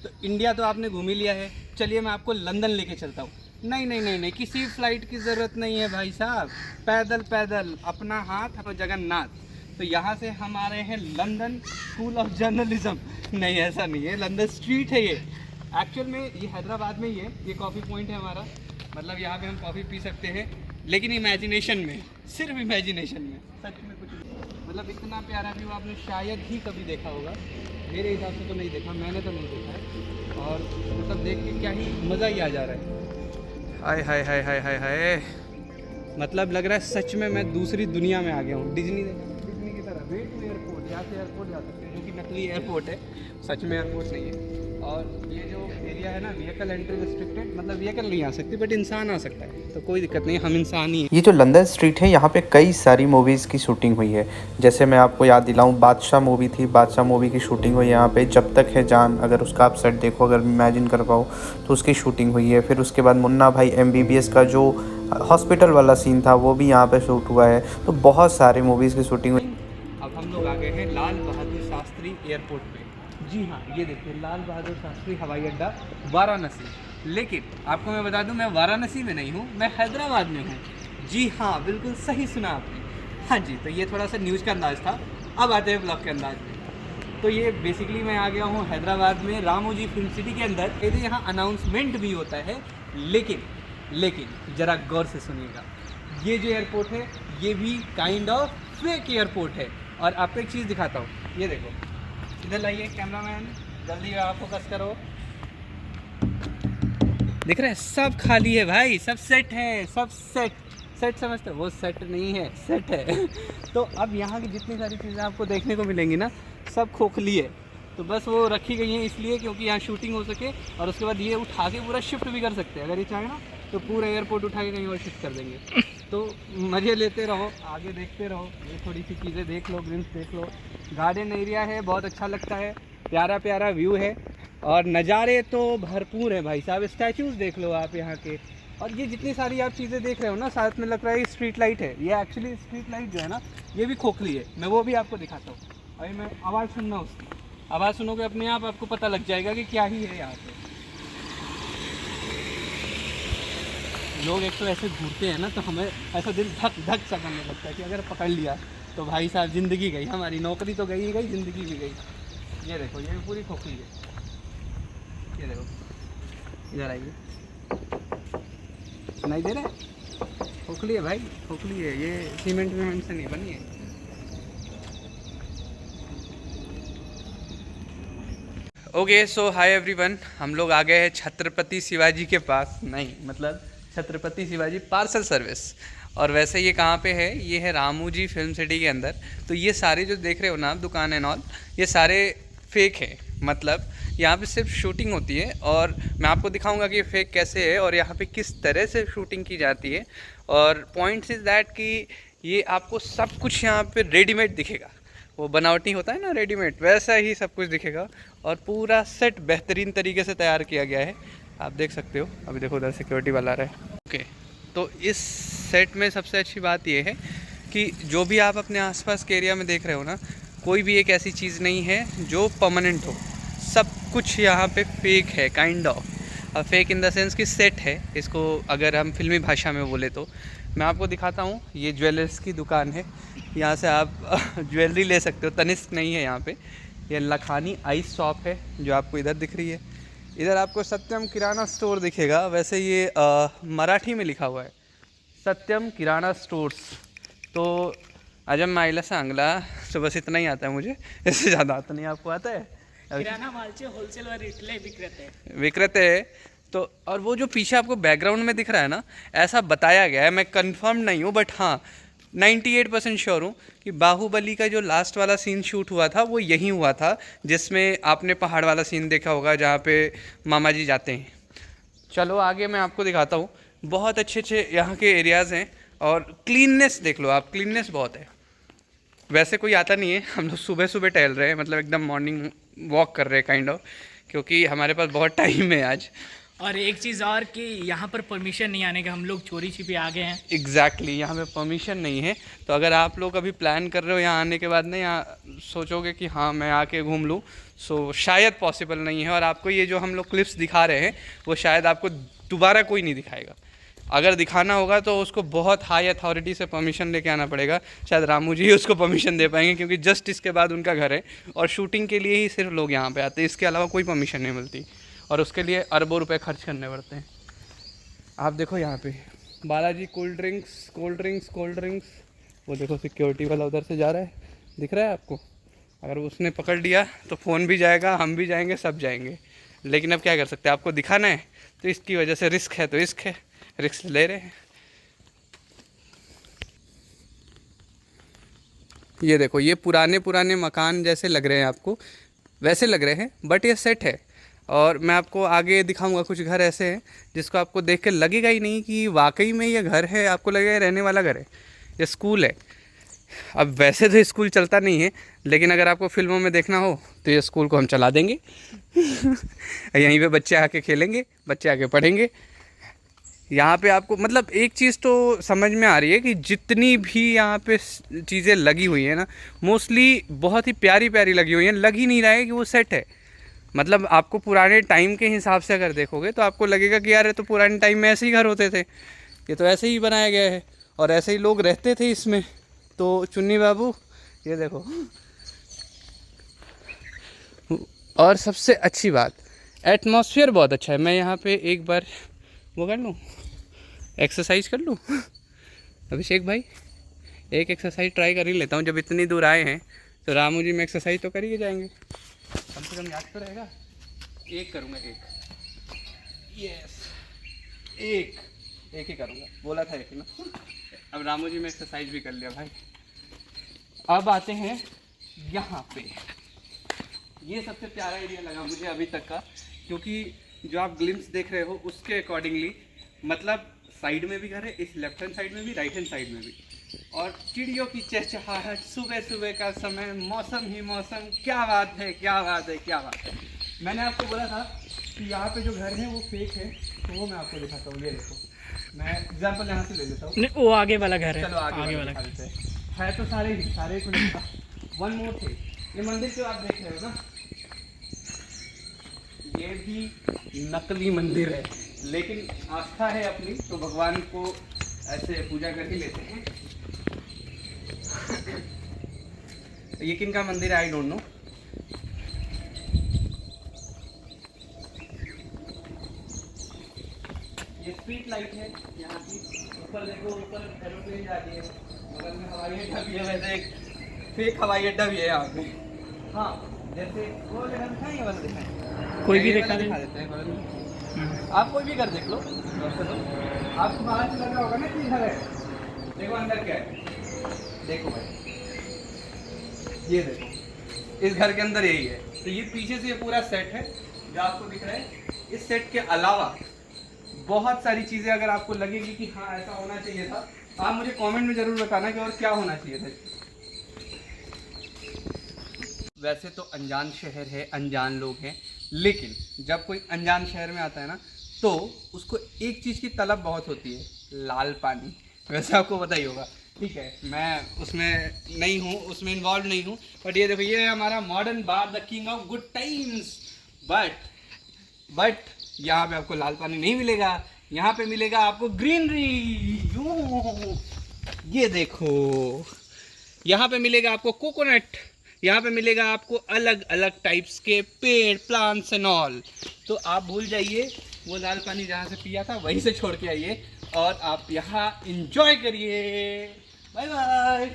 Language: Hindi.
तो इंडिया तो आपने घूम ही लिया है, चलिए मैं आपको लंदन लेके चलता हूँ। नहीं नहीं नहीं नहीं, किसी फ्लाइट की ज़रूरत नहीं है भाई साहब, पैदल पैदल अपना हाथ अपना जगन्नाथ। तो यहाँ से हम आ रहे हैं लंदन स्कूल ऑफ जर्नलिज्म। नहीं ऐसा नहीं है, लंदन स्ट्रीट है ये। एक्चुअल में ये हैदराबाद में ही है, ये कॉफ़ी पॉइंट है हमारा। मतलब यहाँ पे हम कॉफ़ी पी सकते हैं, लेकिन इमेजिनेशन में, सिर्फ इमेजिनेशन में, सच में कुछ नहीं। मतलब इतना प्यारा व्यू आपने शायद ही कभी देखा होगा, मेरे हिसाब से तो नहीं देखा, मैंने तो नहीं देखा है। और मतलब देख के क्या ही मज़ा ही आ जा रहा है। हाय हाय हाय हाय हाय हाय, मतलब लग रहा है सच में मैं दूसरी दुनिया में आ गया हूँ। डिज्नी की तरह वे टू एयरपोर्ट, यहाँ से एयरपोर्ट जा सकते हैं, जो कि नकली एयरपोर्ट है, सच में एयरपोर्ट नहीं है। और ये जो एरिया है ना, व्हीकल एंट्री रिस्ट्रिक्टेड, मतलब व्हीकल नहीं आ सकती बट इंसान आ सकता है, तो कोई दिक्कत नहीं, हम इंसान ही हैं। ये जो लंदन स्ट्रीट है यहाँ पे कई सारी मूवीज़ की शूटिंग हुई है। जैसे मैं आपको याद दिलाऊं, बादशाह मूवी थी, बादशाह मूवी की शूटिंग हुई यहाँ पे। जब तक है जान, अगर उसका आप सेट देखो, अगर इमेजिन कर पाओ, तो उसकी शूटिंग हुई है। फिर उसके बाद मुन्ना भाई MBBS का जो हॉस्पिटल वाला सीन था वो भी यहाँ पे शूट हुआ है। तो बहुत सारे मूवीज़ की शूटिंग हुई। अब हम लोग आ गए हैं लाल बहादुर शास्त्री एयरपोर्ट पे। जी हाँ, ये देखिए लाल बहादुर शास्त्री हवाई अड्डा, वाराणसी। लेकिन आपको मैं बता दूं, मैं वाराणसी में नहीं हूँ, मैं हैदराबाद में हूँ। जी हाँ, बिल्कुल सही सुना आपने। हाँ जी, तो ये थोड़ा सा न्यूज़ का अंदाज़ था। अब आते हैं ब्लॉग के अंदाज में। तो ये बेसिकली मैं आ गया हूँ हैदराबाद में रामोजी फिल्म सिटी के अंदर। यदि यहाँ अनाउंसमेंट भी होता है, लेकिन ज़रा गौर से सुनिएगा, ये जो एयरपोर्ट है ये भी काइंड ऑफ फेक एयरपोर्ट है। और आपको एक चीज़ दिखाता हूँ, ये देखो, इधर लाइए कैमरामैन, जल्दी आप फोकस करो। दिख रहा है, सब खाली है भाई, सब सेट है, सब सेट समझते हो, वो सेट नहीं है, सेट है। तो अब यहाँ की जितनी सारी चीज़ें आपको देखने को मिलेंगी ना, सब खोखली है। तो बस वो रखी गई हैं इसलिए क्योंकि यहाँ शूटिंग हो सके, और उसके बाद ये उठा के पूरा शिफ्ट भी कर सकते हैं, अगर ये चाहे ना तो पूरा एयरपोर्ट उठा के कहीं और शिफ्ट कर देंगे। तो मज़े लेते रहो, आगे देखते रहो, ये थोड़ी सी चीज़ें देख लो, ग्रिल्स देख लो। गार्डन एरिया है, बहुत अच्छा लगता है, प्यारा प्यारा व्यू है, और नज़ारे तो भरपूर है भाई साहब। स्टैचूज़ देख लो आप यहाँ के, और ये जितनी सारी आप चीज़ें देख रहे हो ना, साथ में लग रहा है स्ट्रीट लाइट है। ये एक्चुअली स्ट्रीट लाइट जो है ना, ये भी खोखली है, मैं वो भी आपको दिखाता हूँ। अभी मैं आवाज़ सुनना, उसकी आवाज़ सुनोगे अपने आप आपको पता लग जाएगा कि क्या ही है यहाँ पे। लोग एक तो ऐसे घूरते हैं ना, तो हमें ऐसा दिल धक धक सा करने लगता है कि अगर पकड़ लिया तो भाई साहब ज़िंदगी गई, हमारी नौकरी तो गई ही गई, ज़िंदगी भी गई। ये देखो, ये पूरी खोखली है, ये देखो, इधर आइए, सुनाई दे रहा है? खोखली है भाई, खोखली है, ये सीमेंट वेमेंट से नहीं बनी है। ओके, सो हाय एवरीवन, हम लोग आ गए हैं छत्रपति शिवाजी के पास, नहीं मतलब छत्रपति शिवाजी पार्सल सर्विस। और वैसे ये कहाँ पे है? ये है रामोजी फिल्म सिटी के अंदर। तो ये सारे जो देख रहे हो ना आप, दुकान एंड ऑल, ये सारे फेक हैं। मतलब यहाँ पे सिर्फ शूटिंग होती है, और मैं आपको दिखाऊंगा कि ये फेक कैसे है और यहाँ पे किस तरह से शूटिंग की जाती है। और पॉइंट्स इज़ दैट कि ये आपको सब कुछ यहाँ पे रेडीमेड दिखेगा, वो बनावटी होता है ना रेडीमेड, वैसा ही सब कुछ दिखेगा। और पूरा सेट बेहतरीन तरीके से तैयार किया गया है, आप देख सकते हो। अभी देखो उधर सिक्योरिटी वाला आ रहा है। ओके, तो इस सेट में सबसे अच्छी बात यह है कि जो भी आप अपने आसपास के एरिया में देख रहे हो ना, कोई भी एक ऐसी चीज़ नहीं है जो परमानेंट हो। सब कुछ यहाँ पे फेक है, kind of fake in the sense कि सेट है। इसको अगर हम फिल्मी भाषा में बोले तो मैं आपको दिखाता हूँ। ये ज्वेलर्स की दुकान है, यहाँ से आप ज्वेलरी ले सकते हो। तनिष्क नहीं है यहाँ पे, ये लखानी आइस शॉप है जो आपको इधर दिख रही है। इधर आपको सत्यम किराना स्टोर दिखेगा, वैसे ये मराठी में लिखा हुआ है, सत्यम किराना स्टोर्स। तो अजम माइला सांगला, तो बस इतना ही आता है मुझे, इससे ज़्यादा आता नहीं। आपको आता है? किराणा मालचे होलसेल व रिटेल विक्रेते है। तो और वो जो पीछे आपको बैकग्राउंड में दिख रहा है ना, ऐसा बताया गया है, मैं कंफर्म नहीं हूँ बट हाँ 98% श्योर हूँ कि बाहुबली का जो लास्ट वाला सीन शूट हुआ था वो यहीं हुआ था, जिसमें आपने पहाड़ वाला सीन देखा होगा जहाँ पे मामा जी जाते हैं। चलो आगे मैं आपको दिखाता हूँ। बहुत अच्छे अच्छे यहाँ के एरियाज़ हैं, और क्लीननेस देख लो आप, क्लीननेस बहुत है। वैसे कोई आता नहीं है, हम लोग सुबह सुबह टहल रहे हैं, मतलब एकदम मॉर्निंग वॉक कर रहे हैं काइंड ऑफ, क्योंकि हमारे पास बहुत टाइम है आज। और एक चीज़ और कि यहाँ पर परमिशन नहीं आने का, हम लोग चोरी छिपे आ गए हैं। एग्जैक्टली यहाँ पे परमिशन नहीं है। तो अगर आप लोग अभी प्लान कर रहे हो यहाँ आने के बाद ना, यहाँ सोचोगे कि हाँ मैं आके घूम लूँ, सो शायद पॉसिबल नहीं है। और आपको ये जो हम लोग क्लिप्स दिखा रहे हैं वो शायद आपको दोबारा कोई नहीं दिखाएगा। अगर दिखाना होगा तो उसको बहुत हाई अथॉरिटी से परमिशन लेके आना पड़ेगा। शायद रामू जी उसको परमिशन दे पाएंगे, क्योंकि जस्ट इसके बाद उनका घर है और शूटिंग के लिए ही सिर्फ लोग यहाँ पे आते हैं, इसके अलावा कोई परमिशन नहीं मिलती। और उसके लिए अरबों रुपए खर्च करने पड़ते हैं। आप देखो यहाँ पे बालाजी कोल्ड ड्रिंक्स, वो देखो सिक्योरिटी वाला उधर से जा रहा है, दिख रहा है आपको? अगर उसने पकड़ लिया तो फ़ोन भी जाएगा, हम भी जाएंगे, सब जाएंगे। लेकिन अब क्या कर सकते हैं, आपको दिखाना है तो इसकी वजह से रिस्क है, तो रिस्क ले रहे हैं। ये देखो, ये पुराने मकान जैसे लग रहे हैं आपको, वैसे लग रहे हैं, बट ये सेट है। और मैं आपको आगे दिखाऊंगा कुछ घर ऐसे हैं जिसको आपको देख के लगेगा ही नहीं कि वाकई में ये घर है, आपको लगेगा रहने वाला घर है। ये स्कूल है। अब वैसे तो स्कूल चलता नहीं है, लेकिन अगर आपको फिल्मों में देखना हो तो ये स्कूल को हम चला देंगे। यहीं पे बच्चे आके खेलेंगे, बच्चे आके पढ़ेंगे। यहाँ पे आपको मतलब एक चीज़ तो समझ में आ रही है कि जितनी भी यहाँ पे चीज़ें लगी हुई हैं ना, मोस्टली बहुत ही प्यारी प्यारी लगी हुई हैं। लग ही नहीं रहा है कि वो सेट है। मतलब आपको पुराने टाइम के हिसाब से अगर देखोगे तो आपको लगेगा कि यार ये तो पुराने टाइम में ऐसे ही घर होते थे, ये तो ऐसे ही बनाया गया है और ऐसे ही लोग रहते थे इसमें। तो चुन्नी बाबू ये देखो। और सबसे अच्छी बात, एटमॉस्फेयर बहुत अच्छा है। मैं यहाँ पे एक बार वो कर लूँ, एक्सरसाइज कर लूँ। अभिषेक भाई एक एक्सरसाइज ट्राई कर ही लेता हूँ। जब इतनी दूर आए हैं तो रामू जी में एक्सरसाइज तो कर ही जाएंगे, कम से कम याद तो रहेगा। एक करूँगा, यस, एक ही करूँगा, बोला था एक ही ना। अब रामू जी में एक्सरसाइज भी कर लिया भाई। अब आते हैं यहाँ पे। ये सबसे प्यारा एरिया लगा मुझे अभी तक का, क्योंकि जो आप ग्लिम्स देख रहे हो उसके अकॉर्डिंगली, मतलब साइड में भी घर है, इस लेफ्ट हैंड साइड में भी, राइट हैंड साइड में भी। और चिड़ियों की चहचहाहट, सुबह सुबह का समय, मौसम ही मौसम, क्या बात है, क्या बात है, क्या बात है। मैंने आपको बोला था कि यहाँ पे जो घर है वो फेक है, तो वो मैं आपको दिखाता हूँ। ये देखो, मैं एग्जांपल यहाँ से ले लेता हूँ। वो आगे वाला घर है। चलो आगे वाला है तो सारे वन मोर थे। ये मंदिर जो आप देख रहे हो ना, ये भी नकली मंदिर है, लेकिन आस्था है अपनी तो भगवान को ऐसे पूजा कर ही लेते हैं। ये किन का मंदिर है आई डोंट नो। ये स्ट्रीट लाइट है यहाँ की। ऊपर देखो, ऊपर एरोप्लेन जा रही है, बगल में हवाई अड्डा भी है। वैसे एक फेक हवाई अड्डा भी है यहाँ पे। हाँ, जैसे वो जगह दिखाएंगे, वाला दिखाएंगे, कोई भी दिखा देते हैं बगल में। आप कोई भी घर देख लो, आपको बाहर से लग रहा होगा ना कि घर है, देखो अंदर क्या है। देखो भाई, ये देखो, इस घर के अंदर यही है। तो ये पीछे से ये पूरा सेट है जो आपको दिख रहा है। इस सेट के अलावा बहुत सारी चीज़ें अगर आपको लगेगी कि हाँ ऐसा होना चाहिए था, आप मुझे कमेंट में ज़रूर बताना कि और क्या होना चाहिए था। वैसे तो अनजान शहर है, अनजान लोग हैं, लेकिन जब कोई अनजान शहर में आता है ना तो उसको एक चीज़ की तलब बहुत होती है, लाल पानी। वैसे आपको पता ही होगा, ठीक है, मैं उसमें नहीं हूँ, उसमें इन्वॉल्व नहीं हूँ। बट ये देखो, ये है हमारा modern bar, the king of good times. But यहाँ पे आपको लाल पानी नहीं मिलेगा, यहाँ पे मिलेगा आपको ग्रीनरी। ये देखो, यहाँ पे मिलेगा आपको कोकोनट, यहाँ पे मिलेगा आपको अलग अलग टाइप्स के पेड़, प्लांट्स एंड ऑल। तो आप भूल जाइए वो लाल पानी जहाँ से पिया था वहीं से छोड़ के आइए और आप यहाँ इंजॉय करिए। Bye bye.